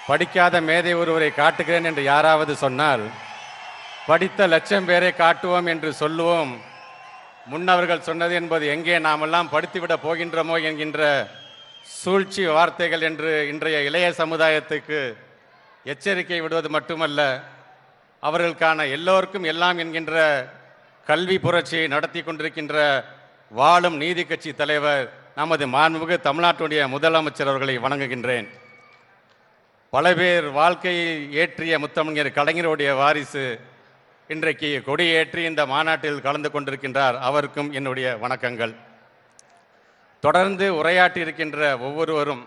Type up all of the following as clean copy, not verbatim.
படிக்காத மேதை ஒருவரை காட்டுகிறேன் என்று யாராவது சொன்னால், படித்த லட்சம் பேரை காட்டுவோம் என்று சொல்லுவோம். முன்னவர்கள் சொன்னது என்பது எங்கே நாமெல்லாம் படித்துவிட போகின்றோமோ என்கின்ற சூழ்ச்சி வார்த்தைகள் என்று இன்றைய இளைய சமுதாயத்துக்கு எச்சரிக்கை விடுவது மட்டுமல்ல, அவர்களுக்கான எல்லோருக்கும் எல்லாம் என்கின்ற கல்வி புரட்சியை நடத்தி கொண்டிருக்கின்ற வாழும் நீதி கட்சி தலைவர் நமது மாண்புமிகு தமிழ்நாட்டுடைய முதலமைச்சர் அவர்களை வணங்குகின்றேன். பல பேர் வாழ்க்கையை ஏற்றிய முத்தமிழர் கலைஞருடைய வாரிசு இன்றைக்கு கொடியேற்றி இந்த மாநாட்டில் கலந்து கொண்டிருக்கின்றார். அவருக்கும் என்னுடைய வணக்கங்கள். தொடர்ந்து உரையாற்றி இருக்கின்ற ஒவ்வொருவரும்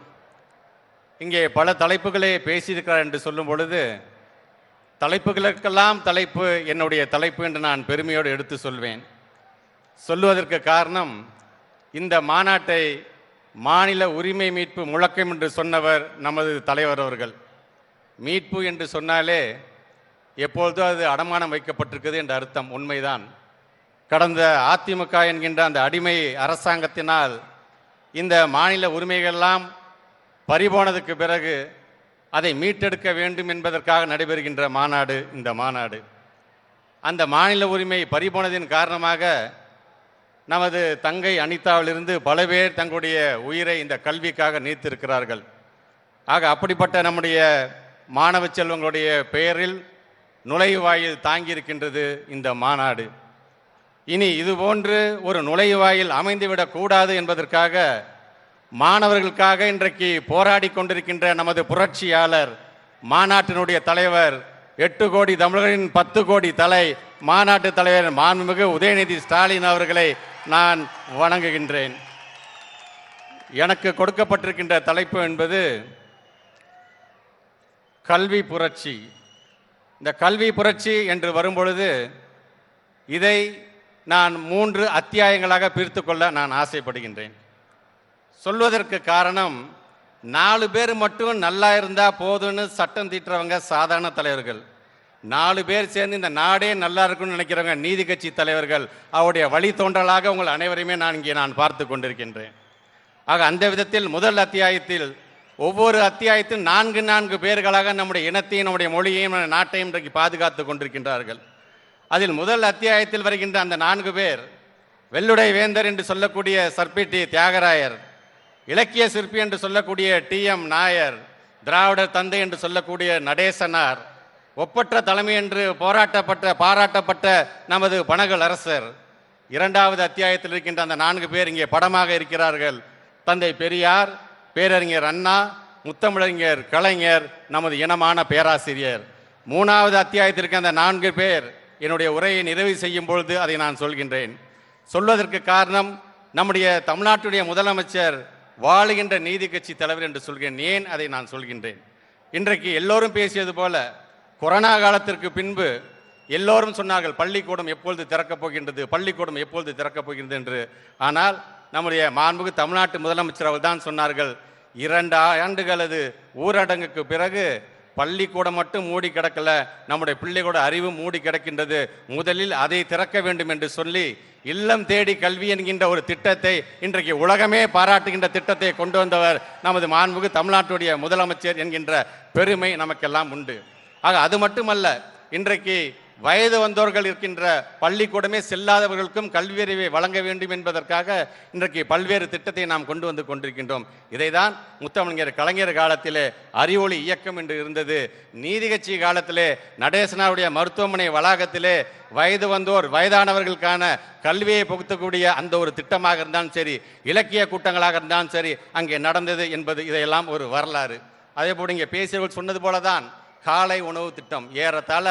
இங்கே பல தலைப்புகளை பேசியிருக்கிறார் என்று சொல்லும் பொழுது, தலைப்புகளுக்கெல்லாம் தலைப்பு என்னுடைய தலைப்பு என்று நான் பெருமையோடு எடுத்து சொல்வேன். சொல்லுவதற்கு காரணம், இந்த மாநாட்டை மாநில உரிமை மீட்பு முழக்கம் என்று சொன்னவர் நமது தலைவர் அவர்கள். மீட்பு என்று சொன்னாலே எப்பொழுதோ அது அடமானம் வைக்கப்பட்டிருக்குது என்ற அர்த்தம். உண்மைதான். கடந்த அதிமுக என்கின்ற அந்த அடிமை அரசாங்கத்தினால் இந்த மாநில உரிமைகள்லாம் பறிபோனதுக்கு பிறகு அதை மீட்டெடுக்க வேண்டும் என்பதற்காக நடைபெறுகின்ற மாநாடு இந்த மாநாடு. அந்த மாநில உரிமை பறிபோனதின் காரணமாக நமது தங்கை அனிதாவிலிருந்து பல பேர் தங்களுடைய உயிரை இந்த கல்விக்காக நீத்திருக்கிறார்கள். ஆக அப்படிப்பட்ட நம்முடைய மாணவ செல்வங்களுடைய பெயரில் நுழைவாயில் தாங்கியிருக்கின்றது இந்த மாநாடு. இனி இதுபோன்று ஒரு நுழைவாயில் அமைந்துவிடக்கூடாது என்பதற்காக மாணவர்களுக்காக இன்றைக்கு போராடி கொண்டிருக்கின்ற நமது புரட்சியாளர், மாநாட்டினுடைய தலைவர், 8 கோடி தமிழர்களின் 10 கோடி தலை, மாநாட்டு தலைவர் மாண்புமிகு உதயநிதி ஸ்டாலின் அவர்களை நான் வணங்குகின்றேன். எனக்கு கொடுக்கப்பட்டிருக்கின்ற தலைப்பு என்பது கல்வி புரட்சி. இந்த கல்வி புரட்சி என்று வரும்பொழுது இதை நான் 3 அத்தியாயங்களாக பிரித்து கொள்ள நான் ஆசைப்படுகின்றேன். சொல்வதற்கு காரணம், 4 பேர் மட்டும் நல்லா இருந்தால் போதும்னு சட்டம் தீட்டுறவங்க சாதாரண தலைவர்கள். 4 பேர் சேர்ந்து இந்த நாடே நல்லா இருக்குன்னு நினைக்கிறவங்க நீதி கட்சி தலைவர்கள். அவருடைய வழித்தோன்றலாக உங்கள் அனைவரையுமே இங்கே நான் பார்த்து கொண்டிருக்கின்றேன். ஆக அந்த விதத்தில் முதல் அத்தியாயத்தில் ஒவ்வொரு அத்தியாயத்தில் 4 பேர்களாக நம்முடைய இனத்தையும் நம்முடைய மொழியையும் நாட்டையும் இன்றைக்கு பாதுகாத்து கொண்டிருக்கின்றார்கள். அதில் முதல் அத்தியாயத்தில் வருகின்ற அந்த 4 பேர், வெள்ளுடை வேந்தர் என்று சொல்லக்கூடிய சர்பிட்டி தியாகராயர், இலக்கிய சிற்பி என்று சொல்லக்கூடிய TM நாயர், திராவிடர் தந்தை என்று சொல்லக்கூடிய நடேசனார், ஒப்பற்ற தலைமை என்று பாராட்டப்பட்ட நமது பனகல் அரசர். 2வது அத்தியாயத்தில் இருக்கின்ற அந்த 4 பேர் இங்கே படமாக இருக்கிறார்கள். தந்தை பெரியார், பேரறிஞர் அண்ணா, முத்தமிழறிஞர் கலைஞர், நமது இனமான பேராசிரியர். 3வது அத்தியாயத்திற்கு அந்த 4 பேர் என்னுடைய உரையை நிறைவு செய்யும் பொழுது அதை நான் சொல்கின்றேன். சொல்வதற்கு காரணம், நம்முடைய தமிழ்நாட்டுடைய முதலமைச்சர் வாழுகின்ற நீதி கட்சி தலைவர் என்று சொல்கிறேன். ஏன் அதை நான் சொல்கின்றேன்? இன்றைக்கு எல்லோரும் பேசியது போல, கொரோனா காலத்திற்கு பின்பு எல்லோரும் சொன்னார்கள், பள்ளிக்கூடம் எப்பொழுது திறக்கப் போகின்றது, பள்ளிக்கூடம் எப்பொழுது திறக்கப் போகின்றது என்று. ஆனால் நம்முடைய மாண்புமிகு தமிழ்நாட்டு முதலமைச்சர் அவர்கள் தான் சொன்னார்கள், 2 ஆண்டுகளது ஊரடங்குக்கு பிறகு பள்ளிக்கூடம் மட்டும் மூடி கிடக்கல, நம்முடைய பிள்ளைகளோட அறிவு மூடி கிடக்கின்றது, முதலில் அதை திறக்க வேண்டும் என்று சொல்லி இல்லம் தேடி கல்வி என்கின்ற ஒரு திட்டத்தை, இன்றைக்கு உலகமே பாராட்டுகின்ற திட்டத்தை கொண்டு வந்தவர் நமது மாண்புமிகு தமிழ்நாட்டுடைய முதலமைச்சர் என்கின்ற பெருமை நமக்கெல்லாம் உண்டு. ஆக அது மட்டுமல்ல, இன்றைக்கு வயது வந்தோர்கள் இருக்கின்ற பள்ளிக்கூடமே செல்லாதவர்களுக்கும் கல்வி அறிவை வழங்க வேண்டும் என்பதற்காக இன்றைக்கு பல்வேறு திட்டத்தை நாம் கொண்டு வந்து கொண்டிருக்கின்றோம். இதைதான் முத்தமிழர் கலைஞர் காலத்திலே அறிவொளி இயக்கம் என்று இருந்தது. நீதி கட்சி காலத்திலே நடேசனாருடைய மருத்துவமனை வளாகத்திலே வயது வந்தோர், வயதானவர்களுக்கான கல்வியை புகுத்தக்கூடிய அந்த ஒரு திட்டமாக இருந்தாலும் சரி, இலக்கிய கூட்டங்களாக இருந்தாலும் சரி, அங்கே நடந்தது என்பது இதையெல்லாம் ஒரு வரலாறு. அதே போல் இங்கே பேசியவர்கள் சொன்னது போலதான் காலை உணவு திட்டம். ஏறத்தாழ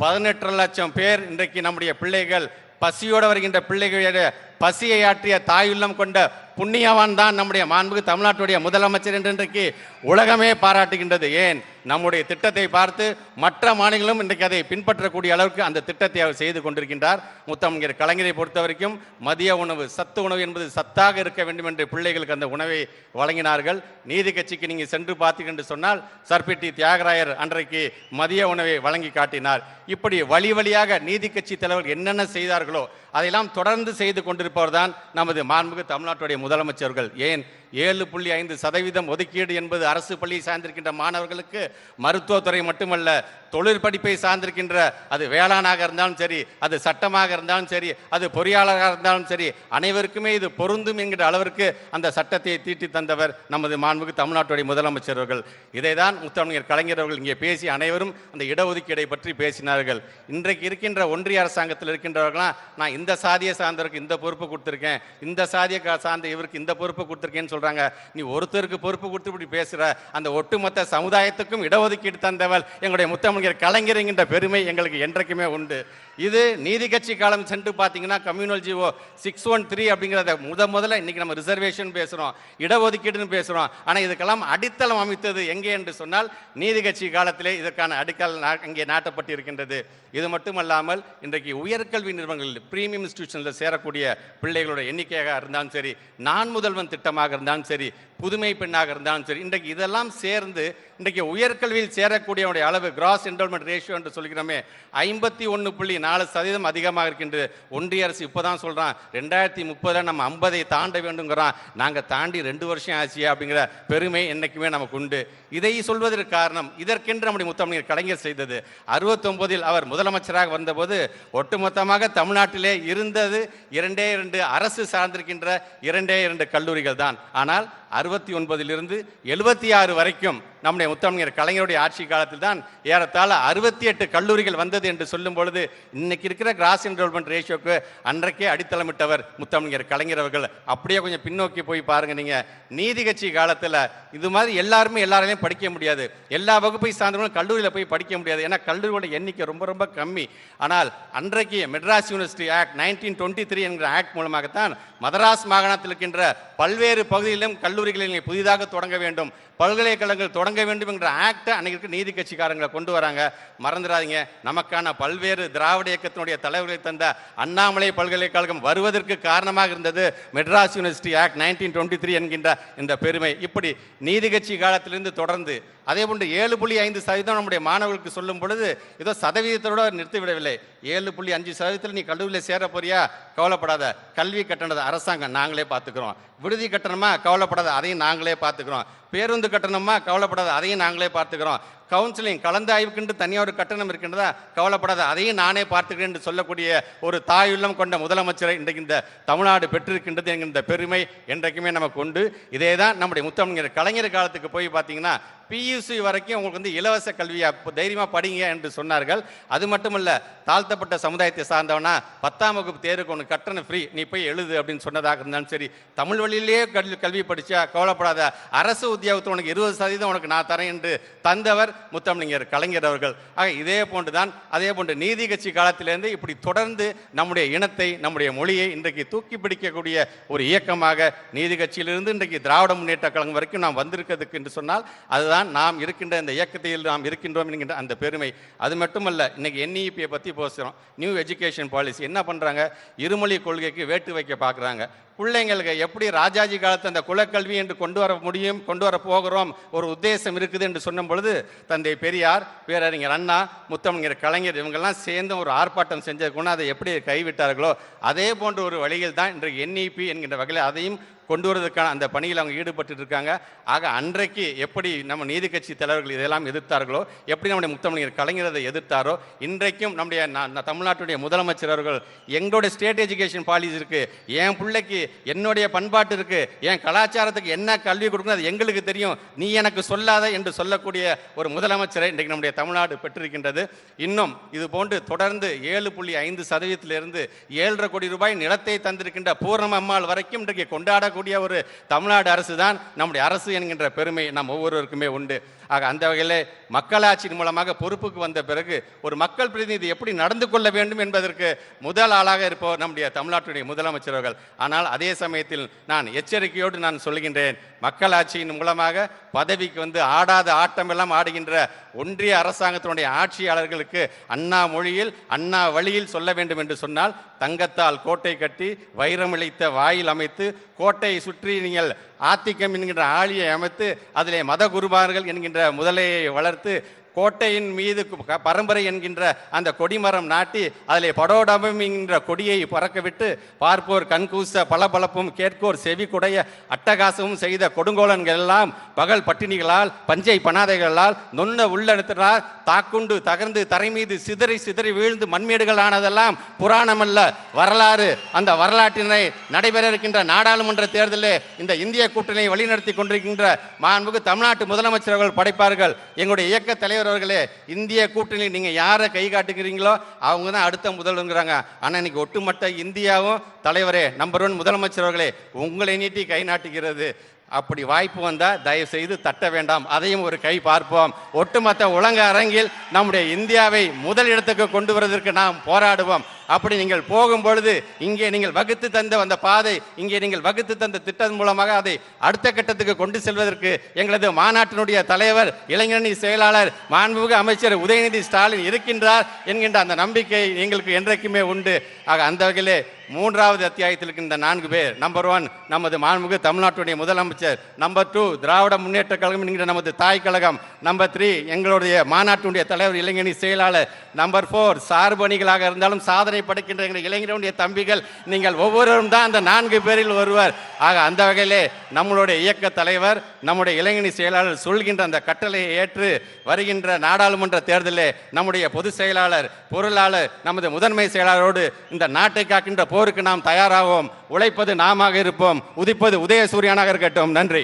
18 லட்சம் பேர் இன்றைக்கு நம்முடைய பிள்ளைகள், பசியோடு வருகின்ற பிள்ளைகளுடைய பசியை ஆற்றிய தாயுள்ளம் கொண்ட புண்ணியவான் தான் நம்முடைய மாண்புமிகு தமிழ்நாட்டுடைய முதலமைச்சர் என்று இன்றைக்கு உலகமே பாராட்டுகின்றது. ஏன், நம்முடைய திட்டத்தை பார்த்து மற்ற மாநிலங்களும் இன்றைக்கு அதை பின்பற்றக்கூடிய அளவுக்கு அந்த திட்டத்தை அவர் செய்து கொண்டிருக்கின்றார். முத்தமிழர் கலைஞரை பொறுத்த வரைக்கும் மதிய உணவு, சத்து உணவு என்பது சத்தாக இருக்க வேண்டும் என்று பிள்ளைகளுக்கு அந்த உணவை வழங்கினார்கள். நீதி கட்சிக்கு நீங்கள் சென்று பார்த்தீர்கள் என்று சொன்னால் சர்பிட்டி தியாகராயர் அன்றைக்கு மதிய உணவை வழங்கி காட்டினார். இப்படி வழி வழியாக நீதி கட்சி தலைவர்கள் என்னென்ன செய்தார்களோ அதையெல்லாம் தொடர்ந்து செய்து கொண்டிருப்பவர் தான் நமது மாண்புமிகு தமிழ்நாட்டுடைய முதலமைச்சர்கள். ஏன், 7.5% ஒதுக்கீடு என்பது அரசு பள்ளியை சார்ந்திருக்கின்ற மாணவர்களுக்கு மருத்துவத்துறை மட்டுமல்ல, தொழில் படிப்பை சார்ந்திருக்கின்ற அது வேளாணாக இருந்தாலும் சரி, அது சட்டமாக இருந்தாலும் சரி, அது பொறியாளராக இருந்தாலும் சரி, அனைவருக்குமே இது பொருந்தும் என்கிற அளவிற்கு அந்த சட்டத்தை தீட்டி தந்தவர் நமது மாண்புமிகு தமிழ்நாட்டுடைய முதலமைச்சர் அவர்கள். இதைதான் முத்தமிழர் கலைஞர் அவர்கள் இங்கே பேசி அனைவரும் அந்த இடஒதுக்கீடை பற்றி பேசினார்கள். இன்றைக்கு இருக்கின்ற ஒன்றிய அரசாங்கத்தில் இருக்கின்றவர்களாம், நான் இந்த சாதியை சார்ந்தவருக்கு இந்த பொறுப்பு கொடுத்துருக்கேன், இந்த சாதியை சார்ந்த இவருக்கு இந்த பொறுப்பு கொடுத்துருக்கேன்னு சொல்றாங்க. நீ ஒருத்தருக்கு பொறுப்பு கொடுத்து இப்படி பேசுற, அந்த ஒட்டுமொத்த சமுதாயத்துக்கும் இடஒதுக்கீடு தந்தவர் எங்களுடைய முத்தமிழர் கலைஞர் என்கின்ற பெருமை எங்களுக்கு என்றைக்குமே உண்டு. இது நீதி கட்சி காலம் சென்று பார்த்தீங்கன்னா கம்யூனல் ஜிஓ 613 அப்படிங்கிறத முதல்ல இன்னைக்கு நம்ம ரிசர்வேஷன் பேசுறோம், இடஒதுக்கீடுன்னு பேசுறோம். ஆனால் இதுக்கெல்லாம் அடித்தளம் அமைத்தது எங்கே என்று சொன்னால் நீதி கட்சி காலத்திலே இதற்கான அடிக்கல் அங்கே நாட்டப்பட்டு இருக்கின்றது. இது மட்டுமல்லாமல் இன்றைக்கு உயர்கல்வி நிறுவனங்களில் பிரீமியம் இன்ஸ்டிடியூஷனில் சேரக்கூடிய பிள்ளைகளோட எண்ணிக்கையாக இருந்தாலும் சரி, நான் முதல்வன் திட்டமாக இருந்தாலும் சரி, புதுமை பெண்ணாக இருந்தாலும் சரி, இன்றைக்கு இதெல்லாம் சேர்ந்து இன்றைக்கு உயர்கல்வியில் சேரக்கூடியவருடைய அளவு கிராஸ் என்ரோல்மெண்ட் ரேஷியோ என்று சொல்கிறோமே 51.4% அதிகமாக இருக்கின்றது. ஒன்றிய அரசு இப்போதான் சொல்றான் 2030 நம்ம 50 தாண்ட வேண்டுங்கிறான். நாங்கள் தாண்டி 2 வருஷம் ஆச்சு அப்படிங்கிற பெருமை என்னைக்குமே நமக்கு உண்டு. இதை சொல்வதற்கு காரணம் இதற்கென்று நம்முடைய முத்தமிழர் கலைஞர் செய்தது. 69 அவர் முதலமைச்சராக வந்தபோது ஒட்டுமொத்தமாக தமிழ்நாட்டிலே இருந்தது 2 அரசு சார்ந்திருக்கின்ற 2 கல்லூரிகள் தான். ஆனால் 69 76 வரைக்கும் நம்முடைய முத்தமிழர் கலைஞருடைய ஆட்சி காலத்தில் தான் ஏறத்தாழ 68 கல்லூரிகள் வந்தது என்று சொல்லும் பொழுது இன்னைக்கு இருக்கிற கிராஸ் என்ரோல்மெண்ட் ரேஷியோக்கு அன்றைக்கே அடித்தளமிட்டவர் முத்தமிழர் கலைஞர் அவர்கள். அப்படியே கொஞ்சம் பின்னோக்கி போய் பாருங்க, நீங்க நீதி கட்சி காலத்தில் இது மாதிரி எல்லாராலையும் படிக்க முடியாது, எல்லா வகுப்பை சார்ந்தவங்களும் கல்லூரியில் போய் படிக்க முடியாது, ஏன்னா கல்லூரியோட எண்ணிக்கை ரொம்ப ரொம்ப கம்மி. ஆனால் அன்றைக்கு மெட்ராஸ் யூனிவர்சிட்டி ஆக்ட் 1923 என்கிற ஆக்ட் மூலமாகத்தான் மதராஸ் மாகாணத்தில் இருக்கின்ற பல்வேறு பகுதிகளிலும் கல்லூரிகளில் புதிதாக தொடங்க வேண்டும், பல்கலைக்கழகங்கள் தொடங்க வேண்டும் என்ற ஆக்டை அன்னைக்கு நீதி கட்சிக்காரங்களை கொண்டு வராங்க. மறந்துடாதீங்க, நமக்கான பல்வேறு திராவிட இயக்கத்தினுடைய தலைவர்களை தந்த அண்ணாமலை பல்கலைக்கழகம் வருவதற்கு காரணமாக இருந்தது மெட்ராஸ் யூனிவர்சிட்டி ஆக்ட் 1923 என்கின்ற இந்த பெருமை. இப்படி நீதி கட்சி காலத்திலிருந்து தொடர்ந்து அதே போன்று 7.5% நம்முடைய மாணவர்களுக்கு சொல்லும் பொழுது ஏதோ சதவீதத்தோடு நிறுத்திவிடவில்லை. 7.5% நீ கல்லூரியில் சேர போறியா, கவலைப்படாத, கல்வி கட்டணத்தை அரசாங்கம் நாங்களே பார்த்துக்கிறோம், விடுதி கட்டணமா கவலைப்படாத, அதையும் நாங்களே பார்த்துக்கிறோம், பேருந்து கட்டணமா கவலைப்படாத, அதையும் நாங்களே பார்த்துக்கிறோம், கவுன்சிலிங் கலந்தாய்வுக்கு தனியாக ஒரு கட்டணம் இருக்கின்றதா, கவலைப்படாத, அதையும் நானே பார்த்துக்கிறேன் என்று சொல்லக்கூடிய ஒரு தாயுள்ளம் கொண்ட முதலமைச்சரை இன்றைக்கு இந்த தமிழ்நாடு பெற்றிருக்கின்றது என்கின்ற பெருமை என்றைக்குமே நமக்கு உண்டு. இதே தான் நம்முடைய முத்தமிழர் கலைஞர் காலத்துக்கு போய் பார்த்தீங்கன்னா பியூசி வரைக்கும் உங்களுக்கு இலவச கல்வியை தைரியமாக படிங்க என்று சொன்னார்கள். அது மட்டுமல்ல, தாழ்த்தப்பட்ட சமுதாயத்தை சார்ந்தவனா 10ஆம் வகுப்பு தேர்வுக்கு உனக்கு கட்டணம் ஃப்ரீ, நீ போய் எழுது அப்படின்னு சொன்னதாக இருந்தாலும் சரி, தமிழ் வழியிலேயே கல்வி படிச்சா கவலைப்படாத, அரசு உத்தியோகத்தில் உனக்கு 20% உனக்கு நான் தரேன் என்று தந்தவர் முத்தமிழர் கலைஞர் அவர்கள். ஆக இதே போன்றுதான் அதே போன்று நீதி கட்சி காலத்திலிருந்து இப்படி தொடர்ந்து நம்முடைய இனத்தை, நம்முடைய மொழியை இன்றைக்கு தூக்கி பிடிக்கக்கூடிய ஒரு இயக்கமாக நீதி கட்சியிலிருந்து இன்றைக்கு திராவிட முன்னேற்ற கழகம் வரைக்கும் நாம் வந்திருக்கிறதுக்கு என்று சொன்னால் அதுதான் நாம் இருக்கின்ற இந்த இயக்கத்தில் நாம் இருக்கின்றோம் என்கின்ற அந்த பெருமை. அது மட்டுமல்ல, இன்னைக்கு NEP பற்றி பேசுகிறோம், நியூ எஜுகேஷன் பாலிசி. என்ன பண்ணுறாங்க, இருமொழி கொள்கைக்கு வேட்டு வைக்க பார்க்குறாங்க. பிள்ளைங்களுக்கு எப்படி ராஜாஜி காலத்து அந்த குலக்கல்வி என்று கொண்டு வர முடியும், கொண்டு வர போகிறோம், ஒரு உத்தேசம் இருக்குது என்று சொன்ன பொழுது தந்தை பெரியார், பேரறிஞர் அண்ணா, முத்தமிழர் கலைஞர் இவங்கெல்லாம் சேர்ந்து ஒரு ஆர்ப்பாட்டம் செஞ்சதுக்குன்னா அதை எப்படி கைவிட்டார்களோ அதே போன்ற ஒரு வழியில் தான் இன்றைக்கு NEP என்கின்ற வகையில் அதையும் கொண்டு வருவதற்கான அந்த பணியில் அவங்க ஈடுபட்டு இருக்காங்க. ஆக அன்றைக்கு எப்படி நம்ம நீதி கட்சி தலைவர்கள் இதெல்லாம் எதிர்த்தார்களோ, எப்படி நம்முடைய முத்தமிழர் கலைஞர் அதை எதிர்த்தாரோ, இன்றைக்கும் நம்முடைய தமிழ்நாட்டுடைய முதலமைச்சர் அவர்கள் எங்களுடைய ஸ்டேட் எஜுகேஷன் பாலிசி இருக்கு, என் பிள்ளைக்கு என்னுடைய பண்பாட்டு இருக்கு, என் கலாச்சாரத்துக்கு என்ன கல்வி கொடுக்கணும் அது எங்களுக்கு தெரியும், நீ எனக்கு சொல்லாத என்று சொல்லக்கூடிய ஒரு முதலமைச்சரை இன்றைக்கு நம்முடைய தமிழ்நாடு பெற்றிருக்கின்றது. இன்னும் இது போன்று தொடர்ந்து 7.5% 7.5 கோடி ரூபாய் நிலத்தை தந்திருக்கின்ற பூர்ண அம்மாள் வரைக்கும் இன்றைக்கு கொண்டாடக்கூடிய ஒரு தமிழ்நாடு அரசு தான் நம்முடைய அரசு என்கின்ற பெருமை நம் ஒவ்வொருவருக்குமே உண்டு. ஆக அந்த வகையில் மக்களாட்சியின் மூலமாக பொறுப்புக்கு வந்த பிறகு ஒரு மக்கள் பிரதிநிதி எப்படி நடந்து கொள்ள வேண்டும் என்பதற்கு முதல் ஆளாக இருப்பவர் நம்முடைய தமிழ்நாட்டுடைய முதலமைச்சர்கள். ஆனால் அதே சமயத்தில் நான் எச்சரிக்கையோடு நான் சொல்கின்றேன், மக்களாட்சியின் மூலமாக பதவிக்கு வந்து ஆடாத ஆட்டமெல்லாம் ஆடுகின்ற ஒன்றிய அரசாங்கத்தினுடைய ஆட்சியாளர்களுக்கு அண்ணா மொழியில் அண்ணா வழியில் சொல்ல வேண்டும் என்று சொன்னால், தங்கத்தால் கோட்டை கட்டி வைரமிழைத்த வாயில் அமைத்து கோட்டையை சுற்றி நீங்கள் ஆத்திக்கம் என்கின்ற ஆழியை அமைத்து அதிலே மத குருமார்கள் என்கின்ற முதலையை வளர்த்து கோட்டையின் மீது பரம்பரை என்கின்ற அந்த கொடிமரம் நாட்டி அதிலே படோடபம் என்கின்ற கொடியை பறக்க விட்டு பார்ப்போர் கண்கூச பளபளப்பும் கேட்கோர் செவி குடைய அட்டகாசமும் செய்த கொடுங்கோலன்கள் எல்லாம் பகல் பட்டினிகளால் பஞ்சை பணாதைகளால் நொன்ன உள்ளெடுத்தால் தாக்குண்டு தகர்ந்து தரை மீது சிதறி சிதறி வீழ்ந்து மண்மேடுகள் ஆனதெல்லாம் புராணமல்ல, வரலாறு. அந்த வரலாற்றினை நடைபெற இருக்கின்ற நாடாளுமன்ற தேர்தலில் இந்த இந்திய கூட்டணியை வழிநடத்தி கொண்டிருக்கின்ற மாண்புமிகு தமிழ்நாட்டு முதலமைச்சர்கள் படைப்பார்கள். எங்களுடைய இயக்க தலைவர் அவர்களே, இந்திய கூட்டணியில் நீங்க யாரை கை காட்டுகிறீங்களோ அவங்க தான் அடுத்த முதல்வருங்கிறாங்க. ஆனா இன்னைக்கு ஒட்டுமொத்த இந்தியாவும் தலைவரே நம்பர் 1 முதலமைச்சர் அவர்களே உங்களை நீட்டி கை நாட்டுகிறது. அப்படி வாய்ப்பு வந்தால் தயவு செய்து தட்ட வேண்டாம், அதையும் ஒரு கை பார்ப்போம். ஒட்டுமொத்த உலக அரங்கில் நம்முடைய இந்தியாவை முதலிடத்துக்கு கொண்டு வருவதற்கு நாம் போராடுவோம். அப்படி நீங்கள் போகும் பொழுது இங்கே நீங்கள் வகுத்து தந்த அந்த பாதை, இங்கே நீங்கள் வகுத்து தந்த திட்டம் மூலமாக அதை அடுத்த கட்டத்துக்கு கொண்டு செல்வதற்கு எங்களது மாநாட்டினுடைய தலைவர், இளைஞரணி செயலாளர், மாண்புமிகு அமைச்சர் உதயநிதி ஸ்டாலின் இருக்கின்றார் என்கின்ற அந்த நம்பிக்கை எங்களுக்கு என்றைக்குமே உண்டு. ஆக அந்த வகையிலே 3வது அத்தியாயத்தில் இருக்கின்ற 4 பேர், நம்பர் 1 நமது மாண்புமிகு தமிழ்நாட்டுடைய முதலமைச்சர், நம்பர் 2 திராவிட முன்னேற்ற கழகம் என்கிற நமது தாய் கழகம், நம்பர் 3 எங்களுடைய மாநாட்டுடைய தலைவர் இளைஞரணி செயலாளர், நம்பர் 4 சார்பு அணிகளாக இருந்தாலும் சாதனை படைக்கின்ற எங்கள் இளைஞருடைய தம்பிகள். நீங்கள் ஒவ்வொருவரும் தான் அந்த 4 பேரில் ஒருவர். ஆக அந்த வகையிலே நம்மளுடைய இயக்க தலைவர், நம்முடைய இளைஞரணி செயலாளர் சொல்கின்ற அந்த கட்டளையை ஏற்று வருகின்ற நாடாளுமன்ற தேர்தலிலே நம்முடைய பொதுச் செயலாளர், பொருளாளர், நமது முதன்மை செயலாளரோடு இந்த நாட்டை காக்கின்ற போருக்கு நாம் தயாராகவும், உழைப்பது நாமாக இருப்போம், உதிப்பது உதயசூரியனாக இருக்கட்டும். நன்றி.